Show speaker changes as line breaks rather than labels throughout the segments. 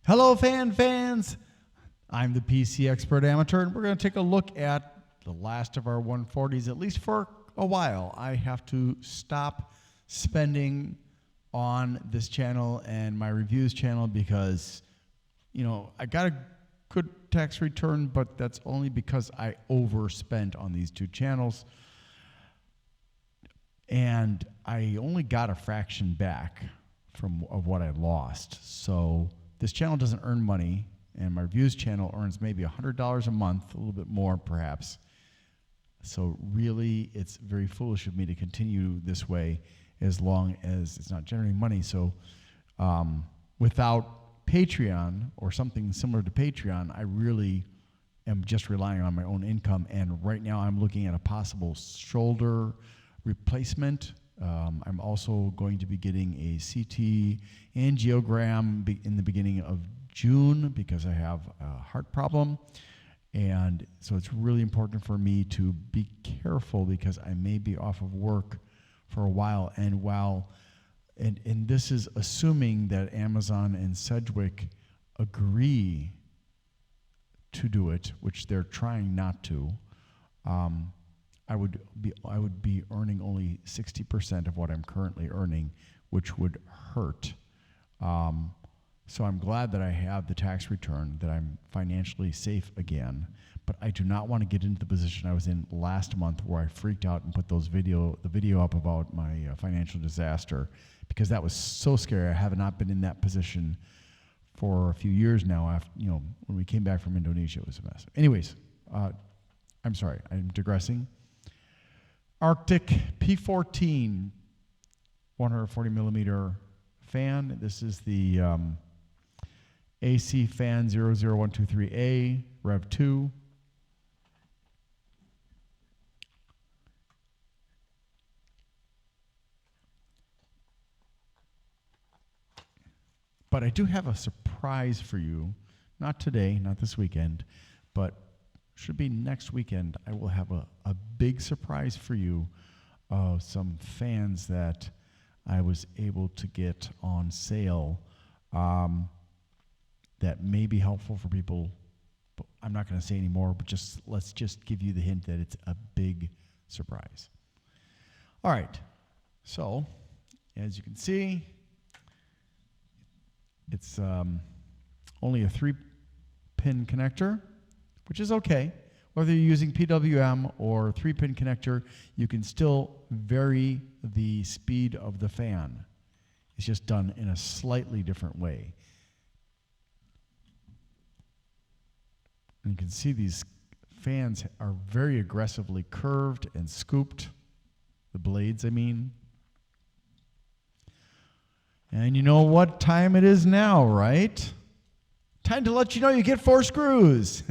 Hello, fans. I'm the PC Expert Amateur, and we're going to take a look at the last of our 140s, at least for a while. I have to stop spending on this channel and my reviews channel because, I got a good tax return, but that's only because I overspent on these two channels. And I only got a fraction back of what I lost. So this channel doesn't earn money, and my reviews channel earns maybe $100 a month, a little bit more perhaps. So really, it's very foolish of me to continue this way as long as it's not generating money. So without Patreon or something similar to Patreon, I really am just relying on my own income. And right now I'm looking at a possible shoulder replacement. I'm also going to be getting a CT angiogram in the beginning of June because I have a heart problem. And so it's really important for me to be careful because I may be off of work for a while. And this is assuming that Amazon and Sedgwick agree to do it, which they're trying not to. I would be earning only 60% of what I'm currently earning, which would hurt. So I'm glad that I have the tax return, that I'm financially safe again. But I do not want to get into the position I was in last month where I freaked out and put the video up about my financial disaster, because that was so scary. I have not been in that position for a few years now. After, when we came back from Indonesia, it was a mess. Anyways, I'm sorry, I'm digressing. Arctic P14 140 millimeter fan. This is the AC fan 00123A Rev 2. But I do have a surprise for you. Not today, not this weekend, but should be next weekend. I will have a big surprise for you of some fans that I was able to get on sale that may be helpful for people. But I'm not going to say any more, but let's just give you the hint that it's a big surprise. All right. So, as you can see, it's only a 3-pin connector, which is okay. Whether you're using PWM or 3-pin connector, you can still vary the speed of the fan. It's just done in a slightly different way. And you can see these fans are very aggressively curved and scooped, the blades, I mean. And you know what time it is now, right? Time to let you know you get 4 screws.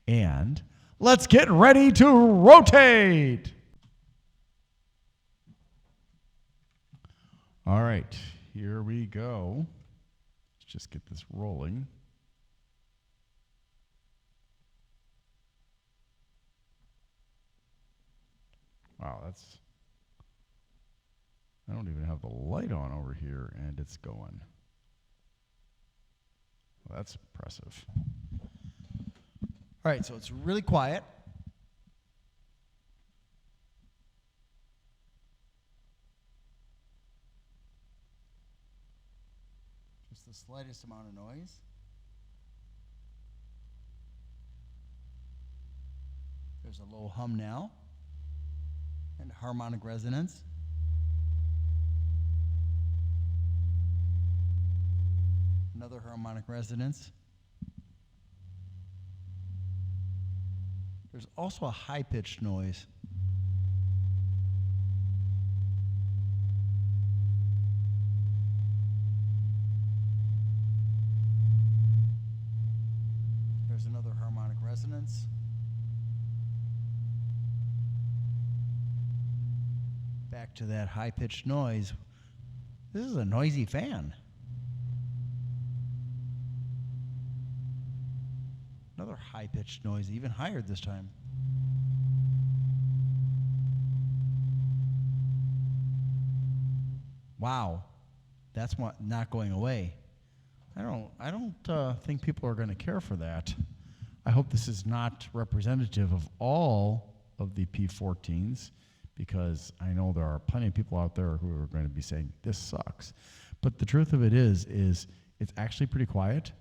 And let's get ready to rotate. All right, here we go. Let's just get this rolling. Wow, I don't even have the light on over here, and it's going. Well, that's impressive. All right, so it's really quiet. Just the slightest amount of noise. There's a low hum now, and harmonic resonance. Another harmonic resonance. There's also a high-pitched noise. There's another harmonic resonance. Back to that high-pitched noise. This is a noisy fan. Another high-pitched noise, even higher this time. Wow, that's not going away. I don't think people are going to care for that. I hope this is not representative of all of the P14s, because I know there are plenty of people out there who are going to be saying this sucks. But the truth of it is it's actually pretty quiet.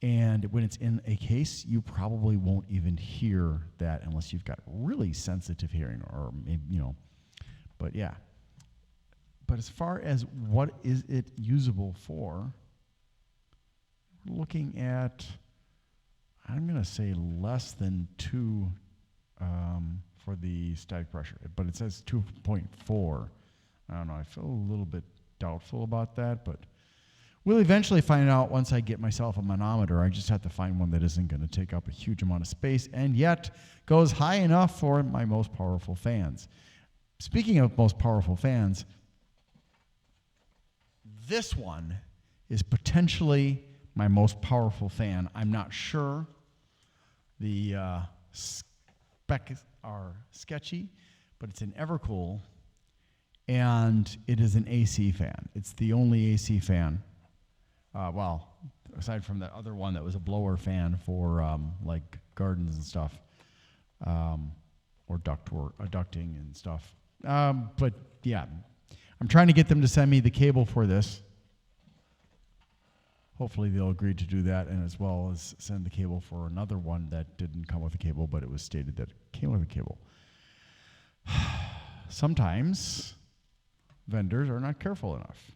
And when it's in a case, you probably won't even hear that unless you've got really sensitive hearing, or maybe, but yeah. But as far as what is it usable for, we're looking at, I'm going to say less than 2 for the static pressure, but it says 2.4. I don't know, I feel a little bit doubtful about that, but we'll eventually find out once I get myself a manometer. I just have to find one that isn't going to take up a huge amount of space and yet goes high enough for my most powerful fans. Speaking of most powerful fans, this one is potentially my most powerful fan. I'm not sure. The specs are sketchy, but it's an Evercool, and it is an AC fan. It's the only AC fan. Well, aside from that other one that was a blower fan for like gardens and stuff, or ducting and stuff. But yeah, I'm trying to get them to send me the cable for this. Hopefully they'll agree to do that, and as well as send the cable for another one that didn't come with a cable, but it was stated that it came with a cable. Sometimes vendors are not careful enough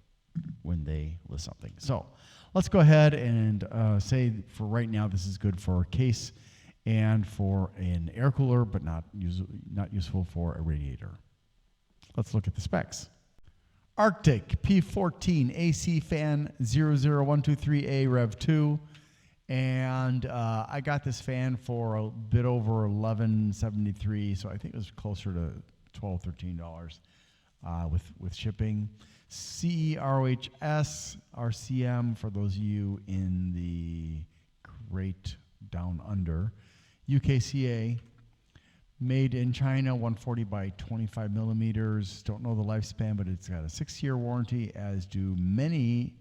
when they list something. So let's go ahead and say for right now this is good for a case and for an air cooler, but not useful for a radiator. Let's look at the specs. Arctic P14 AC fan 00123A Rev 2, and I got this fan for a bit over $11.73, so I think it was closer to $12, $13 with shipping. CROHS RCM for those of you in the Great Down Under. UKCA, made in China, 140 by 25 millimeters. Don't know the lifespan, but it's got a 6-year warranty, as do many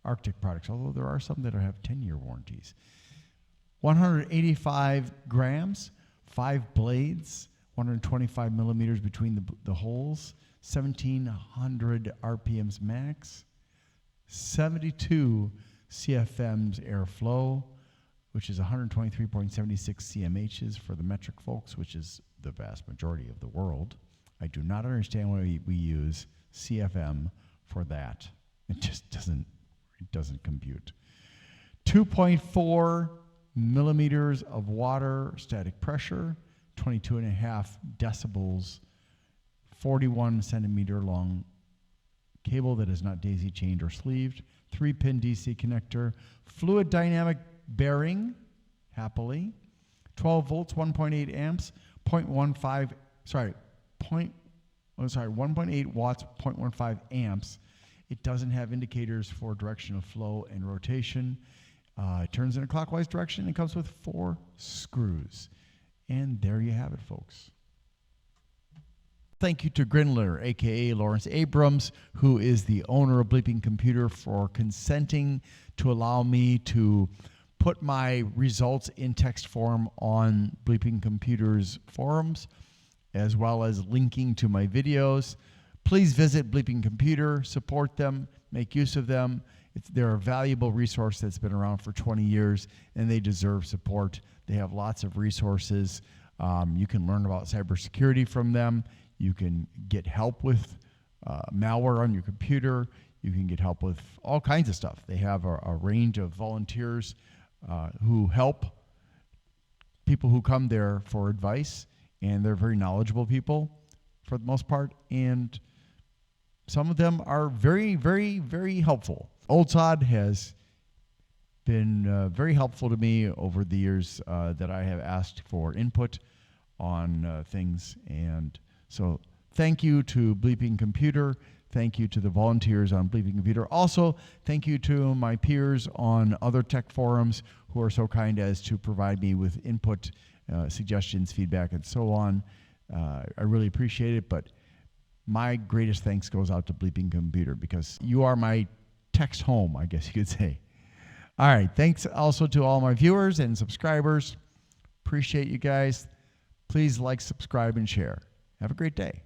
Arctic products, although there are some that have 10-year warranties. 185 grams, 5 blades, 125 millimeters between the holes, 1,700 RPMs max, 72 CFMs airflow, which is 123.76 CMHs for the metric folks, which is the vast majority of the world. I do not understand why we use CFM for that. It just doesn't compute. 2.4 millimeters of water static pressure, 22.5 decibels, 41 centimeter long cable that is not daisy chained or sleeved, 3-pin DC connector, fluid dynamic bearing, happily, 12 volts, 1.8 amps, 1.8 watts, 0.15 amps. It doesn't have indicators for direction of flow and rotation. It turns in a clockwise direction and comes with 4 screws. And there you have it, folks. Thank you to Grindler, aka Lawrence Abrams, who is the owner of Bleeping Computer, for consenting to allow me to put my results in text form on Bleeping Computer's forums, as well as linking to my videos. Please visit Bleeping Computer, support them, make use of them. They're a valuable resource that's been around for 20 years, and they deserve support. They have lots of resources. You can learn about cybersecurity from them. You can get help with malware on your computer. You can get help with all kinds of stuff. They have a range of volunteers who help people who come there for advice, and they're very knowledgeable people for the most part, and some of them are very, very, very helpful. Old Sod has been very helpful to me over the years that I have asked for input on things, and so thank you to Bleeping Computer. Thank you to the volunteers on Bleeping Computer. Also, thank you to my peers on other tech forums who are so kind as to provide me with input, suggestions, feedback, and so on. I really appreciate it, but my greatest thanks goes out to Bleeping Computer, because you are my text home, I guess you could say. All right. Thanks also to all my viewers and subscribers. Appreciate you guys. Please like, subscribe, and share. Have a great day.